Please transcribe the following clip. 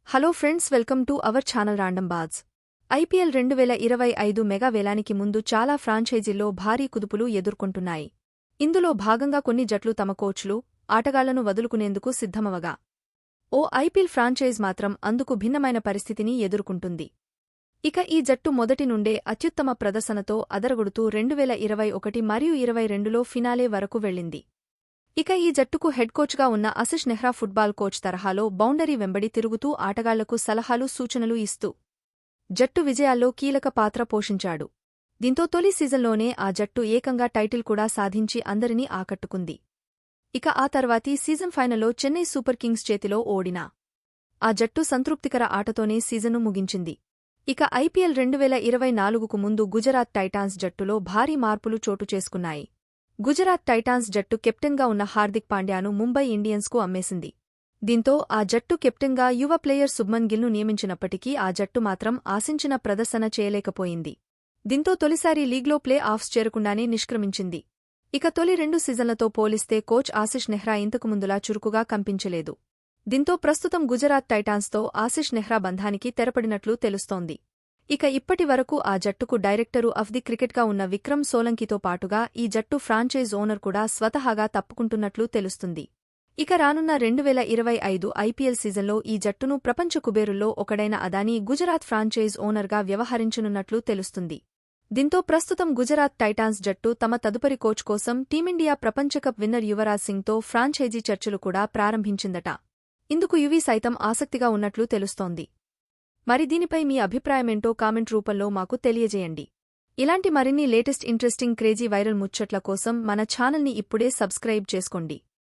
Hello friends, welcome to our channel random buzz. IPL 2025 mega వేలానికి ముందు చాలా ఫ్రాంచైజీల్లో భారీ కుదుపులు ఎదుర్కొంటున్నాయి. ఇందులో భాగంగా కొన్ని జట్లు తమ కోచ్లు, ఆటగాళ్లను వదులుకునేందుకు సిద్ధమవగా, ఓ ఐపీఎల్ ఫ్రాంచైజ్ మాత్రం అందుకు భిన్నమైన పరిస్థితిని ఎదుర్కొంటుంది. ఇక ఈ జట్టు మొదటి నుండే అత్యుత్తమ ప్రదర్శనతో అదరగొడుతూ 2021 మరియు 2022లో ఫినాలే వరకు వెళ్లింది. ఇక ఈ జట్టుకు హెడ్ కోచ్గా ఉన్న ఆశిష్ నెహ్రా ఫుట్బాల్ కోచ్ తరహాలో బౌండరీ వెంబడి తిరుగుతూ ఆటగాళ్లకు సలహాలు సూచనలు ఇస్తూ జట్టు విజయాల్లో కీలక పాత్ర పోషించాడు. దీంతో తొలి సీజన్లోనే ఆ జట్టు ఏకంగా టైటిల్ కూడా సాధించి అందరినీ ఆకట్టుకుంది. ఇక ఆ తర్వాతి సీజన్ ఫైనల్లో చెన్నై సూపర్ కింగ్స్ చేతిలో ఓడినా ఆ జట్టు సంతృప్తికర ఆటతోనే సీజన్ను ముగించింది. ఇక ఐపీఎల్ 2024కు ముందు గుజరాత్ టైటాన్స్ జట్టులో భారీ మార్పులు చోటు చేసుకున్నాయి. గుజరాత్ టైటాన్స్ జట్టు కెప్టెన్గా ఉన్న హార్దిక్ పాండ్యాను ముంబై ఇండియన్స్కు అమ్మేసింది. దీంతో ఆ జట్టు కెప్టెన్గా యువ ప్లేయర్ శుభ్మన్ గిల్ను నియమించినప్పటికీ ఆ జట్టు మాత్రం ఆశించిన ప్రదర్శన చేయలేకపోయింది. దీంతో తొలిసారి లీగ్లో ప్లే ఆఫ్స్ చేరకుండానే నిష్క్రమించింది. ఇక తొలి 2 సీజన్లతో పోలిస్తే కోచ్ ఆశిష్ నెహ్రా ఇంతకుముందులా చురుకుగా కనిపించలేదు. దీంతో ప్రస్తుతం గుజరాత్ టైటాన్స్తో ఆశిష్ నెహ్రా బంధానికి తెరపడినట్లు తెలుస్తోంది. ఇక ఇప్పటి వరకు ఆ జట్టుకు డైరెక్టరు ఆఫ్ ది క్రికెట్గా ఉన్న విక్రమ్ సోలంకీతో పాటుగా ఈ జట్టు ఫ్రాంచైజ్ ఓనర్ కూడా స్వతహాగా తప్పుకుంటున్నట్లు తెలుస్తుంది. ఇక రానున్న 2025 ఐపీఎల్ సీజన్లో ఈ జట్టును ప్రపంచ కుబేరుల్లో ఒకడైన అదానీ గుజరాత్ ఫ్రాంచైజ్ ఓనర్గా వ్యవహరించనున్నట్లు తెలుస్తుంది. దీంతో ప్రస్తుతం గుజరాత్ టైటాన్స్ జట్టు తమ తదుపరి కోచ్ కోసం టీమిండియా ప్రపంచకప్ విన్నర్ యువరాజ్ సింగ్తో ఫ్రాంచైజీ చర్చలు కూడా ప్రారంభించిందట. ఇందుకు యువీ సైతం ఆసక్తిగా ఉన్నట్లు తెలుస్తోంది. మరి దీనిపై మీ అభిప్రాయమేంటో కామెంట్ రూపంలో మాకు తెలియజేయండి. ఇలాంటి మరిన్ని లేటెస్ట్ ఇంట్రెస్టింగ్ క్రేజీ వైరల్ ముచ్చట్ల కోసం మన ఛానల్ని ఇప్పుడే సబ్స్క్రైబ్ చేసుకోండి.